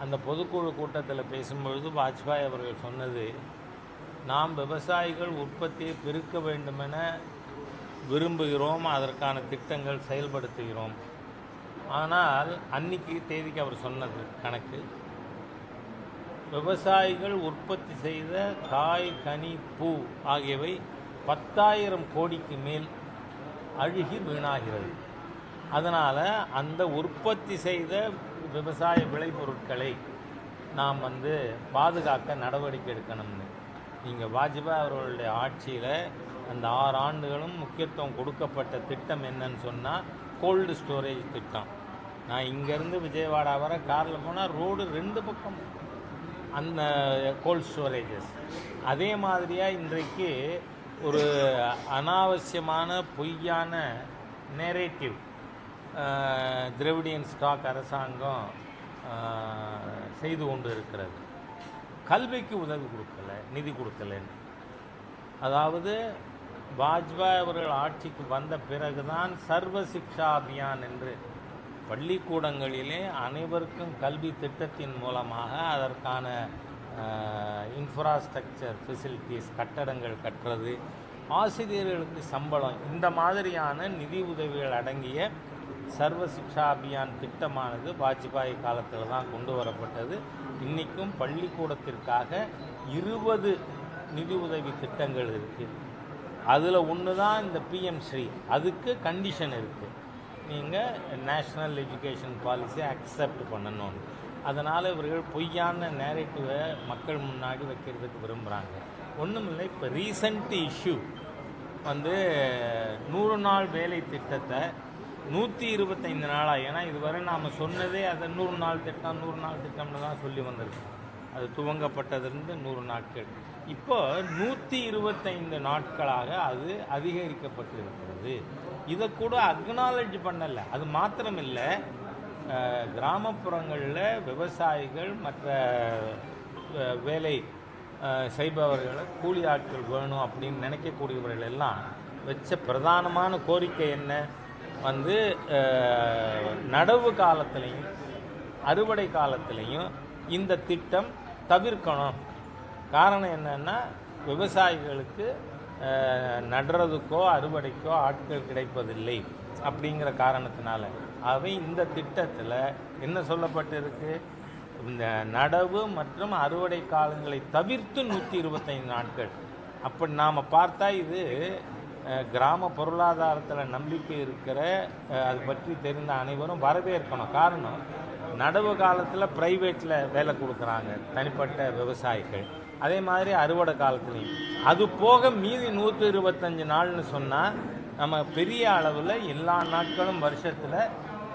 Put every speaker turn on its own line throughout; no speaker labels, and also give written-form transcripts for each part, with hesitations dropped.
அந்த பொதுக்குழு கூட்டத்தில் பேசும்பொழுது வாஜ்பாய் அவர்கள் சொன்னது, நாம் விவசாயிகள் உற்பத்தியை பெருக்க வேண்டுமென விரும்புகிறோம், அதற்கான திட்டங்கள் செயல்படுத்துகிறோம். ஆனால் அன்னைக்கு தேதிக்கு அவர் சொன்னது கணக்கு, விவசாயிகள் உற்பத்தி செய்த காய், கனி, பூ ஆகியவை 10,000 கோடிக்கு மேல் அழுகி வீணாகிறது. அதனால் அந்த உற்பத்தி செய்த விவசாய விளைபொருட்களை நாம் பாதுகாக்க நடவடிக்கை எடுக்கணும்னு. நீங்கள் வாஜ்பாய் அவர்களுடைய ஆட்சியில் அந்த 6 ஆண்டுகளும் முக்கியத்துவம் கொடுக்கப்பட்ட திட்டம் என்னன்னு சொன்னால் கோல்டு ஸ்டோரேஜ் திட்டம். நான் இங்கேருந்து விஜயவாடா வர காரில் போனால் ரோடு 2 பக்கம் அந்த கோல்டு ஸ்டோரேஜஸ். அதே மாதிரியாக இன்றைக்கு ஒரு அனாவசியமான பொய்யான நேரேட்டிவ் திராவிடியன் ஸ்டாக் அரசாங்கம் செய்து கொண்டு இருக்கிறது. கல்விக்கு உதவி கொடுக்கல, நிதி கொடுக்கலன்னு. அதாவது வாஜ்பாய் அவர்கள் ஆட்சிக்கு வந்த பிறகுதான் சர்வ சிக்ஷா அபியான் என்று பள்ளிக்கூடங்களிலே அனைவருக்கும் கல்வி திட்டத்தின் மூலமாக அதற்கான இன்ஃப்ராஸ்ட்ரக்சர் ஃபெசிலிட்டிஸ், கட்டடங்கள் கட்டுறது, ஆசிரியர்களுக்கு சம்பளம், இந்த மாதிரியான நிதி உதவிகள் அடங்கிய சர்வ சிக்ஷா அபியான் திட்டமானது வாஜ்பாய் காலத்தில் தான் கொண்டு வரப்பட்டது. இன்றைக்கும் பள்ளிக்கூடத்திற்காக 20 நிதி உதவி திட்டங்கள் இருக்குது. அதில் ஒன்று தான் இந்த பிஎம் ஸ்ரீ. அதுக்கு கண்டிஷன் இருக்குது, நீங்கள் நேஷ்னல் எஜுகேஷன் பாலிசியை அக்செப்ட் பண்ணணும். அதனால் இவர்கள் பொய்யான நேரேட்டிவை மக்கள் முன்னாடி வைக்கிறதுக்கு விரும்புகிறாங்க. ஒன்றுமில்லை, இப்போ ரீசண்ட் இஷ்யூ 100 நாள் வேலை திட்டத்தை 125 நாளாக, ஏன்னா இதுவரை நாம் சொன்னதே அதை 100 நாள் திட்டம் 100 நாள் திட்டம்னு தான் சொல்லி வந்திருக்கோம். அது துவங்கப்பட்டதிலிருந்து 100 நாட்கள். இப்போ 125 நாட்களாக அது அதிகரிக்கப்பட்டு இருக்கிறது. இதை கூட அக்னாலஜ் பண்ணலை. அது மாத்திரமில்லை, கிராமப்புறங்களில் விவசாயிகள் மற்ற வேலை செய்பவர்களை கூலி ஆட்கள் வேணும் அப்படின்னு நினைக்கக்கூடியவர்கள் எல்லாம் வச்ச பிரதானமான கோரிக்கை என்ன? நடவு காலத்திலையும் அறுவடை காலத்திலையும் இந்த திட்டம் தவிர்க்கணும். காரணம் என்னன்னா, விவசாயிகளுக்கு நடுறதுக்கோ அறுவடைக்கோ ஆட்கள் கிடைப்பதில்லை அப்படிங்கிற காரணத்தினால. அவை இந்த திட்டத்தில் என்ன சொல்லப்பட்டிருக்கு? இந்த நடவு மற்றும் அறுவடை காலங்களை தவிர்த்து 125 நாட்கள். அப்படி நாம் பார்த்தா இது கிராம பொருளாதாரத்தில் நம்பிக்கை இருக்கிற, அது பற்றி தெரிந்த அனைவரும் வரவேற்கணும். காரணம், நடவு காலத்தில் ப்ரைவேட்டில் வேலை கொடுக்குறாங்க தனிப்பட்ட விவசாயிகள், அதே மாதிரி அறுவடை காலத்துலேயும். அது போக மீதி 125 நாள்னு சொன்னால் நம்ம பெரிய அளவில் எல்லா நாட்களும் வருஷத்தில்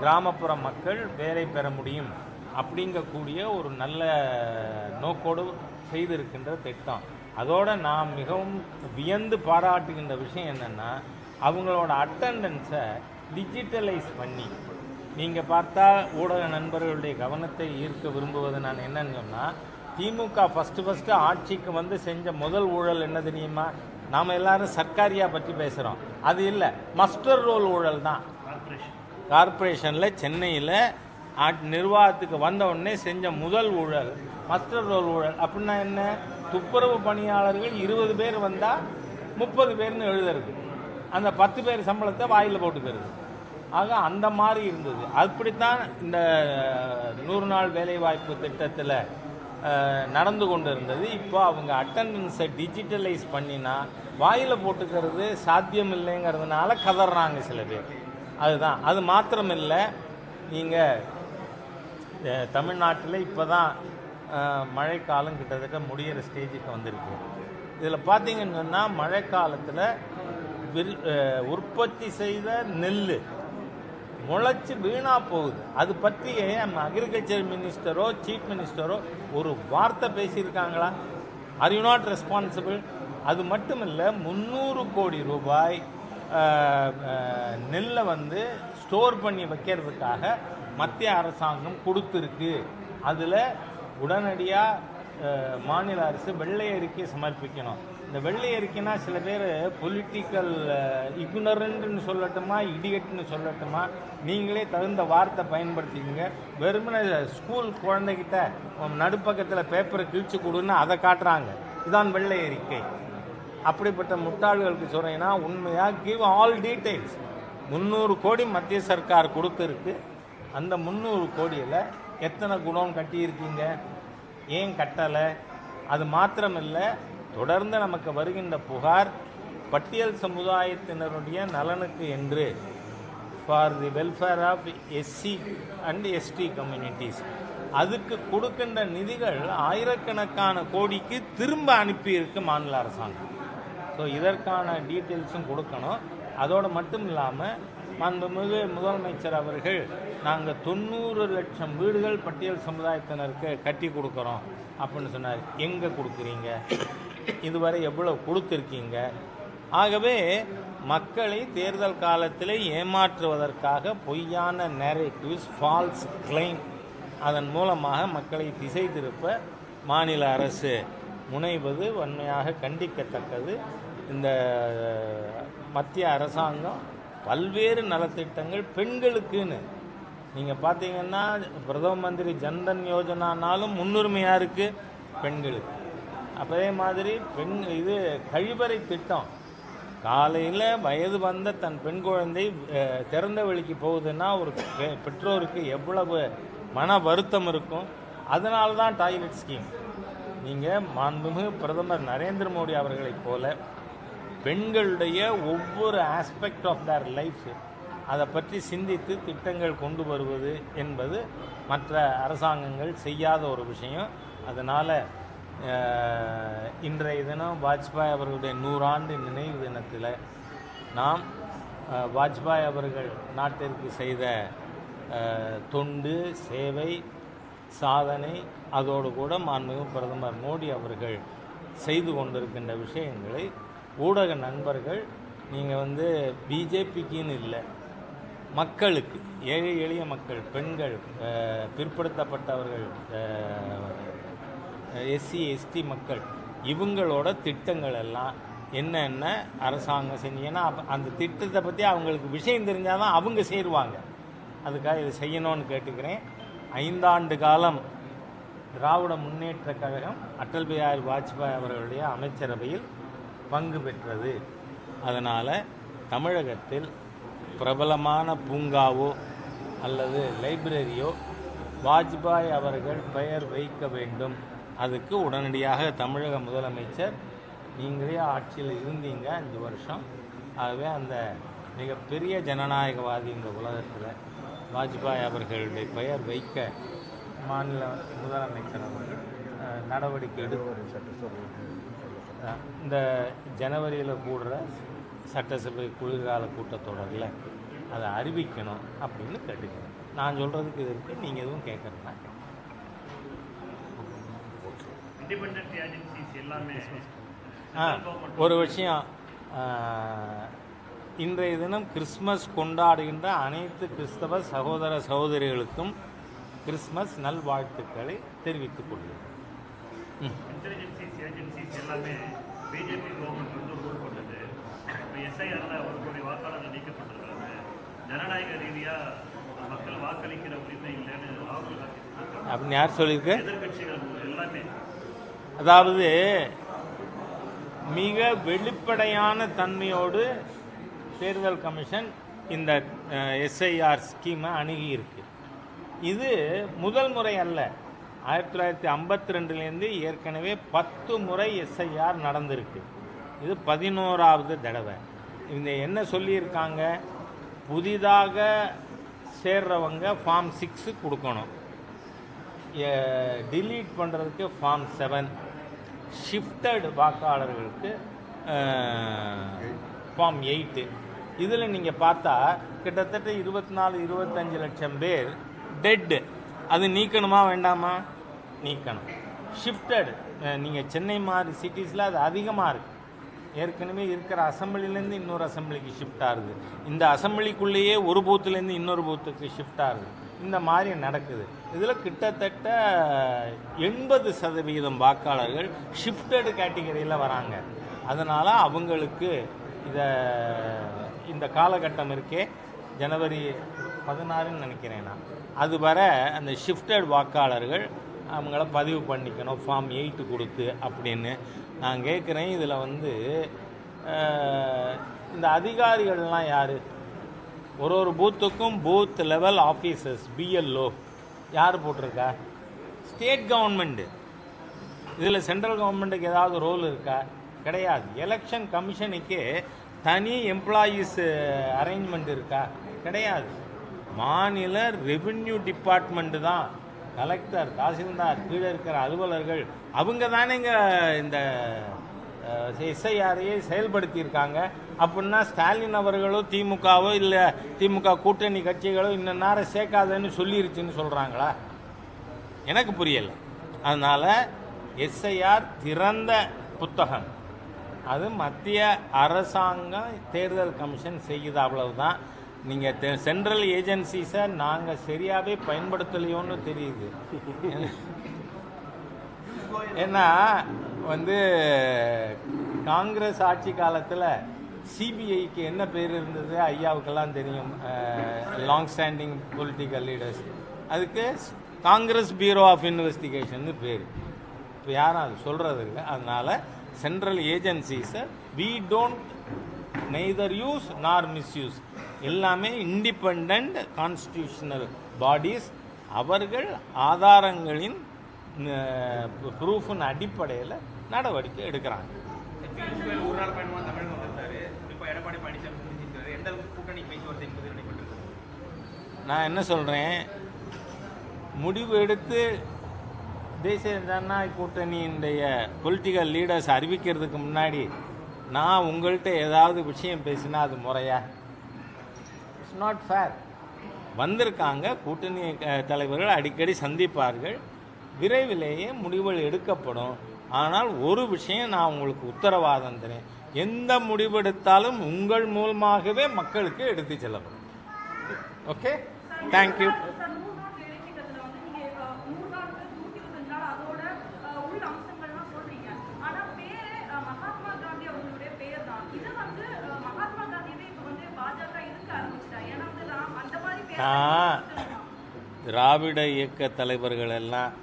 கிராமப்புற மக்கள் வேலை பெற முடியும் அப்படிங்கக்கூடிய ஒரு நல்ல நோக்கோடு செய்திருக்கின்ற திட்டம். அதோடு நாம் மிகவும் வியந்து பாராட்டுகின்ற விஷயம் என்னென்னா, அவங்களோட அட்டண்டன்ஸை டிஜிட்டலைஸ் பண்ணி, நீங்கள் பார்த்தா ஊடக நண்பர்களுடைய கவனத்தை ஈர்க்க விரும்புவது நான் என்னன்னு சொன்னால், திமுக ஃபஸ்ட்டு ஆட்சிக்கு செஞ்ச முதல் ஊழல் என்ன தெரியுமா? நாம் எல்லாரும் சர்க்காரியா பற்றி பேசுகிறோம், அது இல்லை, மஸ்டர் ரோல் ஊழல் தான். கார்பரேஷனில் சென்னையில் நிர்வாகத்துக்கு வந்த உடனே செஞ்ச முதல் ஊழல் மஸ்டர் ரோல் ஊழல். அப்படின்னா என்ன? துப்புரவு பணியாளர்கள் 20 பேர் வந்தால் 30 பேர்னு எழுதுறது, அந்த 10 பேர் சம்பளத்தை வாயில் போட்டுக்கிறது. ஆக அந்த மாதிரி இருந்தது. அப்படித்தான் இந்த 100 நாள் வேலைவாய்ப்பு திட்டத்தில் நடந்து கொண்டு இருந்தது. இப்போ அவங்க அட்டண்டன்ஸை டிஜிட்டலைஸ் பண்ணினா வாயில் போட்டுக்கிறது சாத்தியம் இல்லைங்கிறதுனால கதறாங்க சில பேர். அதுதான். அது மாத்திரமில்லை, நீங்கள் தமிழ்நாட்டில் இப்போ தான் மழைக்காலம் கிட்டத்தட்ட முடிகிற ஸ்டேஜுக்கு வந்திருக்கு. இதில் பார்த்தீங்கன்னு சொன்னால், மழைக்காலத்தில் உற்பத்தி செய்த நெல் முளைச்சி வீணாக போகுது. அது பற்றி நம்ம அக்ரிகல்ச்சர் மினிஸ்டரோ சீஃப் மினிஸ்டரோ ஒரு வார்த்தை பேசியிருக்காங்களா? Are you not responsible? அது மட்டும் இல்லை, 300 கோடி ரூபாய் நெல்லை ஸ்டோர் பண்ணி வைக்கிறதுக்காக மத்திய அரசாங்கம் கொடுத்துருக்கு. அதில் உடனடியாக மாநில அரசு வெள்ளை அறிக்கை சமர்ப்பிக்கணும். இந்த வெள்ளை அறிக்கைனா சில பேர் பொலிட்டிக்கல் இக்னரண்ட்னு சொல்லட்டுமா, இடியட்னு சொல்லட்டுமா, நீங்களே தகுந்த வார்த்தை பயன்படுத்திக்கங்க. வெறுமனே ஸ்கூல் குழந்தைகிட்ட நடுப்பக்கத்தில் பேப்பரை கிழிச்சு கொடுன்னு அதை காட்டுறாங்க. இதான் வெள்ளை அறிக்கை. அப்படிப்பட்ட முட்டாள்களுக்கு சொல்கிறீங்கன்னா உண்மையாக கிவ் ஆல் டீட்டெயில்ஸ். 300 கோடி மத்திய சர்க்கார் கொடுத்துருக்கு. அந்த 300 கோடியில் எத்தனை குடோன் கட்டியிருக்கீங்க, ஏன் கட்டலை? அது மாத்திரமில்லை, தொடர்ந்து நமக்கு வருகின்ற புகார் பட்டியல் சமுதாயத்தினருடைய நலனுக்கு என்று for the welfare of SC and ST communities அதுக்கு கொடுக்கின்ற நிதிகள் ஆயிரக்கணக்கான கோடிக்கு திரும்ப அனுப்பியிருக்கு மாநில அரசாங்கம். ஸோ இதற்கான டீட்டெயில்ஸும் கொடுக்கணும். அதோடு மட்டும் இல்லாமல் மாண்புமிகு முதலமைச்சர் அவர்கள் நாங்கள் 90 லட்சம் வீடுகள் பட்டியல் சமுதாயத்தினருக்கு கட்டி கொடுக்குறோம் அப்படின்னு சொன்னார். எங்கே கொடுக்குறீங்க? இதுவரை எவ்வளோ கொடுத்துருக்கீங்க? ஆகவே மக்களை தேர்தல் காலத்தில் ஏமாற்றுவதற்காக பொய்யான நேரேட்டிவ்ஸ், ஃபால்ஸ் கிளைம், அதன் மூலமாக மக்களை திசை திருப்ப மாநில அரசு முனைவது வன்மையாக கண்டிக்கத்தக்கது. இந்த மத்திய அரசாங்கம் பல்வேறு நலத்திட்டங்கள் பெண்களுக்குன்னு நீங்கள் பார்த்தீங்கன்னா பிரதம மந்திரி ஜன்தன் யோஜனானாலும் முன்னுரிமை யாருக்கு? பெண்களுக்கு. அதே மாதிரி இது கழிவறை திட்டம். காலையில் வயது வந்த தன் பெண் குழந்தை திறந்த வெளிக்கு போகுதுன்னா ஒரு பெற்றோருக்கு எவ்வளவு மன வருத்தம் இருக்கும். அதனால தான் டாய்லெட் ஸ்கீம். நீங்கள் மாண்புமிகு பிரதமர் நரேந்திர மோடி அவர்களைப் போல பெண்களுடைய ஒவ்வொரு ஆஸ்பெக்ட் ஆஃப் தேர் லைஃப் அதை பற்றி சிந்தித்து திட்டங்கள் கொண்டு வருவது என்பது மற்ற அரசாங்கங்கள் செய்யாத ஒரு விஷயம். அதனால் இன்றைய தினம் வாஜ்பாய் அவர்களுடைய 100 ஆண்டு நினைவு தினத்தில் நாம் வாஜ்பாய் அவர்கள் நாட்டிற்கு செய்த தொண்டு, சேவை, சாதனை, அதோடு கூட மாண்புமிகு பிரதமர் மோடி அவர்கள் செய்து கொண்டிருக்கின்ற விஷயங்களை ஊடக நண்பர்கள் நீங்கள் பிஜேபிக்குன்னு இல்லை, மக்களுக்கு, ஏழை எளிய மக்கள், பெண்கள், பிற்படுத்தப்பட்டவர்கள், எஸ்சி எஸ்டி மக்கள், இவங்களோட திட்டங்கள் எல்லாம் என்னென்ன அரசாங்கம் செஞ்சீங்கன்னா அந்த திட்டத்தை பற்றி அவங்களுக்கு விஷயம் தெரிஞ்சால் தான் அவங்க சேருவாங்க. அதுக்காக இதை செய்யணும்னு கேட்டுக்கிறேன். 5 ஆண்டு காலம் திராவிட முன்னேற்ற கழகம் அடல் பிஹாரி வாஜ்பாய் அவர்களுடைய அமைச்சரவையில் பங்கு பெற்றது. அதனால் தமிழகத்தில் பிரபலமான பூங்காவோ அல்லது லைப்ரரியோ வாஜ்பாய் அவர்கள் பெயர் வைக்க வேண்டும். அதுக்கு உடனடியாக தமிழக முதலமைச்சர், நீங்களே ஆட்சியில் இருந்தீங்க 5 வருஷம், ஆகவே அந்த மிகப்பெரிய ஜனநாயகவாதி இந்த உலகத்தில் வாஜ்பாய் அவர்களுடைய பெயர் வைக்க மாநில முதலமைச்சர் அவர்கள் நடவடிக்கை இந்த ஜனவரியில் கூடுற சட்டசபை குளிர்கால கூட்டத்தொடரில் அதை அறிவிக்கணும் அப்படின்னு கேட்டுக்கிறேன். நான் சொல்கிறதுக்கு இது இருக்குது, நீங்கள் எதுவும் கேட்குறேன்னா ஒரு விஷயம். இன்றைய தினம் கிறிஸ்மஸ் கொண்டாடுகின்ற அனைத்து கிறிஸ்தவ சகோதர சகோதரிகளுக்கும் கிறிஸ்மஸ் நல்வாழ்த்துக்களை தெரிவித்துக் கொள்கிறேன்.
எல்லாமே பிஜேபி கவர்மெண்ட் ரூல் கொண்டது. இப்போ எஸ்ஐஆரில் 1 கோடி வாக்காளர்கள் நீக்கப்பட்டிருக்காங்க. ஜனநாயக ரீதியாக மக்கள் வாக்களிக்கிற உரிமை இல்லைன்னு ராகுல் காந்தி
அப்படின்னு யார் சொல்லியிருக்கு?
எதிர்கட்சிகள் எல்லாமே.
அதாவது மிக வெளிப்படையான தன்மையோடு தேர்தல் கமிஷன் இந்த எஸ்ஐஆர் ஸ்கீமை அணுகியிருக்கு. இது முதல் முறை அல்ல. 1952லேருந்து ஏற்கனவே 10 முறை எஸ்ஐஆர் நடந்திருக்கு. இது 11வது தடவை. இந்த என்ன சொல்லியிருக்காங்க, புதிதாக சேர்றவங்க ஃபார்ம் 6 கொடுக்கணும், டிலீட் பண்ணுறதுக்கு ஃபார்ம் 7, ஷிஃப்டட் வாக்காளர்களுக்கு ஃபார்ம் 8. இதில் நீங்கள் பார்த்தா கிட்டத்தட்ட 24-25 லட்சம் பேர் டெட்டு. அது நீக்கணுமா வேண்டாமா? நீக்கணும். ஷிஃப்டட், நீங்கள் சென்னை மாதிரி சிட்டிஸில் அது அதிகமாக இருக்குது. ஏற்கனவே இருக்கிற அசம்பிளிலேருந்து இன்னொரு அசம்பிளிக்கு ஷிஃப்ட் ஆகுது. இந்த அசம்பிளிக்குள்ளேயே ஒரு பூத்துலேருந்து இன்னொரு பூத்துக்கு ஷிஃப்ட் ஆகுது. இந்த மாதிரி நடக்குது. இதில் கிட்டத்தட்ட 80% வாக்காளர்கள் ஷிஃப்டட் கேட்டகரியில் வராங்க. அதனால் அவங்களுக்கு இந்த காலகட்டம் இருக்கே ஜனவரி 16ன்னு நினைக்கிறேன் நான், அது வர அந்த ஷிஃப்டட் வாக்காளர்கள் அவங்கள பதிவு பண்ணிக்கணும் ஃபார்ம் 8 கொடுத்து அப்படின்னு நான் கேட்குறேன். இதில் வந்து இந்த அதிகாரிகள்லாம் யார்? ஒரு பூத்துக்கும் பூத் லெவல் ஆஃபீஸர்ஸ் BLO யார் போட்டிருக்கா? State government. இதில் சென்ட்ரல் கவர்மெண்ட்டுக்கு ஏதாவது ரோல் இருக்கா? கிடையாது. எலெக்ஷன் கமிஷனுக்கே தனி எம்ப்ளாயீஸ் அரேஞ்ச்மெண்ட் இருக்கா? கிடையாது. மாநில ரெவென்யூ டிபார்ட்மெண்ட்டு தான், கலெக்டர், தாசில்தார், கீழே இருக்கிற அலுவலர்கள் அவங்க தானேங்க இந்த SIRஐயே செயல்படுத்தியிருக்காங்க. அப்படின்னா ஸ்டாலின் அவர்களோ திமுகவோ இல்லை திமுக கூட்டணி கட்சிகளோ இந்த நேரம் சேர்க்காதன்னு சொல்லிருச்சுன்னு சொல்கிறாங்களா? எனக்கு புரியலை. அதனால் SIR திறந்த புத்தகம், அது மத்திய அரசாங்கம் தேர்தல் கமிஷன் செய்யுது, அவ்வளவுதான். நீங்கள் சென்ட்ரல் ஏஜென்சிஸை நாங்கள் சரியாகவே பயன்படுத்தலையோன்னு தெரியுது. ஏன்னா வந்து காங்கிரஸ் ஆட்சி காலத்தில் CBIக்கு என்ன பேர் இருந்தது ஐயாவுக்கெல்லாம் தெரியும், லாங் ஸ்டாண்டிங் பொலிட்டிக்கல் லீடர்ஸ். அதுக்கு காங்கிரஸ் பியூரோ ஆஃப் இன்வெஸ்டிகேஷன் பேர். இப்போ யாரும் அது சொல்கிறது இல்லை. அதனால் சென்ட்ரல் ஏஜென்சிஸை we don't neither use nor misuse, எல்லாமே இண்டிபெண்ட் கான்ஸ்டிடியூஷனல் பாடிஸ். அவர்கள் ஆதாரங்களின் ப்ரூஃபின் அடிப்படையில் நடவடிக்கை எடுக்கிறாங்க.
ஒரு நாள் பயணமாக தமிழகம் வந்தார். குறிப்பாக எடப்பாடி பழனிசாமி தெரிவிச்சிருக்காரு. எந்த அளவுக்கு கூட்டணி பேச்சுவார்த்தை என்பது நடைபெற்றது?
நான் என்ன சொல்கிறேன், முடிவு எடுத்து தேசிய ஜனநாயக கூட்டணியினுடைய பொலிட்டிக்கல் லீடர்ஸ் அறிவிக்கிறதுக்கு முன்னாடி நான் உங்கள்கிட்ட ஏதாவது விஷயம் பேசினா அது முறையா? It's not fair. வந்திருக்காங்க, கூட்டணி தலைவர்கள் அடிக்கடி சந்திப்பார்கள், விரைவிலேயே முடிவுகள் எடுக்கப்படும். ஆனால் ஒரு விஷயம் நான் உங்களுக்கு உத்தரவாதம் தரேன், எந்த முடிவெடுத்தாலும் உங்கள் மூலமாகவே மக்களுக்கு எடுத்து செல்லப்படும். Okay, thank you. திராவிட இயக்க தலைவர்கள் எல்லாம்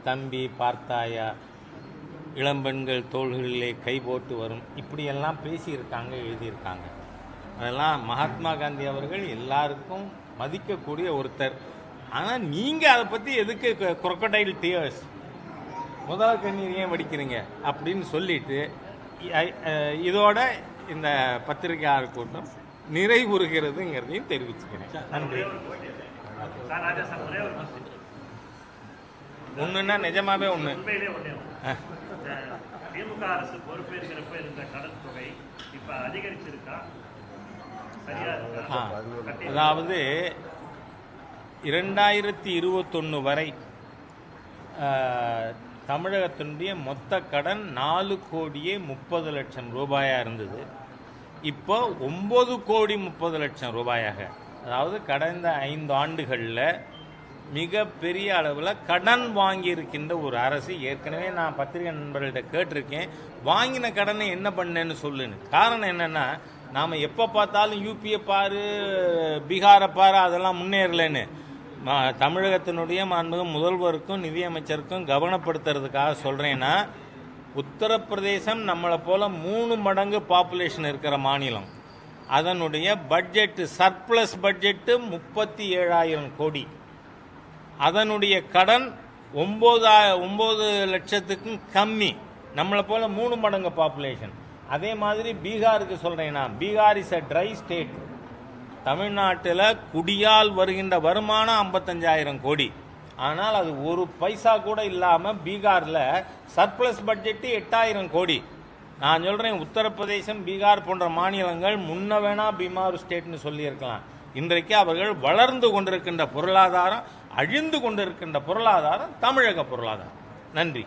தம்பி பார்த்தாயா, இளம்பெண்கள் தோள்களிலே கை போட்டு வரும், இப்படியெல்லாம் பேசியிருக்காங்க, எழுதியிருக்காங்க. அதெல்லாம் மகாத்மா காந்தி அவர்கள் எல்லாருக்கும் மதிக்கக்கூடிய ஒருத்தர். ஆனால் நீங்கள் அதை பற்றி எதுக்கு crocodile tears, முதல் கண்ணீர் ஏன் வடிக்கிறீங்க அப்படின்னு சொல்லிட்டு இதோட இந்த பத்திரிகையாளர் கூட்டம் நிறைவுறுகிறதுங்கிறதையும் தெரிவிச்சுக்கிறேன். நன்றி. ஒன்றுன்னா நிஜமாவே ஒன்று.
திமுக அரசு பொறுப்பேற்கிறப்ப இருந்த கடன் தொகை இப்ப அதிகரிச்சிருக்கா?
அதாவது 2021 வரை தமிழகத்தினுடைய மொத்த கடன் 4,30,00,000 ரூபாயாக இருந்தது. இப்போ 9,30,00,000 ரூபாயாக, அதாவது கடந்த 5 ஆண்டுகளில் மிகப்பெரிய அளவில் கடன் வாங்கியிருக்கின்ற ஒரு அரசு. ஏற்கனவே நான் பத்திரிகை நண்பர்கள்ட்ட கேட்டிருக்கேன், வாங்கின கடனை என்ன பண்ணேன்னு சொல்லுன்னு. காரணம் என்னென்னா, நாம் எப்போ பார்த்தாலும் யூபியை பாரு, பீகாரை பாரு, அதெல்லாம் முன்னேறலைன்னு தமிழகத்தினுடைய மாண்புமிகு முதல்வருக்கும் நிதியமைச்சருக்கும் கவனப்படுத்துறதுக்காக சொல்கிறேன்னா, உத்தரப்பிரதேசம் நம்மளை போல் 3 மடங்கு பாப்புலேஷன் இருக்கிற மாநிலம். அதனுடைய பட்ஜெட்டு, சர்ப்ளஸ் பட்ஜெட்டு 37,000 கோடி. அதனுடைய கடன் 9 லட்சத்துக்கும் கம்மி, நம்மளை போல் 3 மடங்கு பாப்புலேஷன். அதே மாதிரி பீகாருக்கு சொல்கிறேன்னா, Bihar is a tri state. தமிழ்நாட்டில் குடியால் வருகின்ற வருமானம் 55,000 கோடி. ஆனால் அது ஒரு பைசா கூட இல்லாமல் பீகாரில் சர்ப்ளஸ் பட்ஜெட்டு 8,000 கோடி. நான் சொல்கிறேன், உத்தரப்பிரதேசம், பீகார் போன்ற மாநிலங்கள் முன்ன வேணா பீமார் ஸ்டேட்னு சொல்லியிருக்கலாம். இன்றைக்கு அவர்கள் வளர்ந்து கொண்டிருக்கின்ற பொருளாதாரம், அழிந்து கொண்டிருக்கின்ற பொருளாதாரம் தமிழக பொருளாதாரம். நன்றி.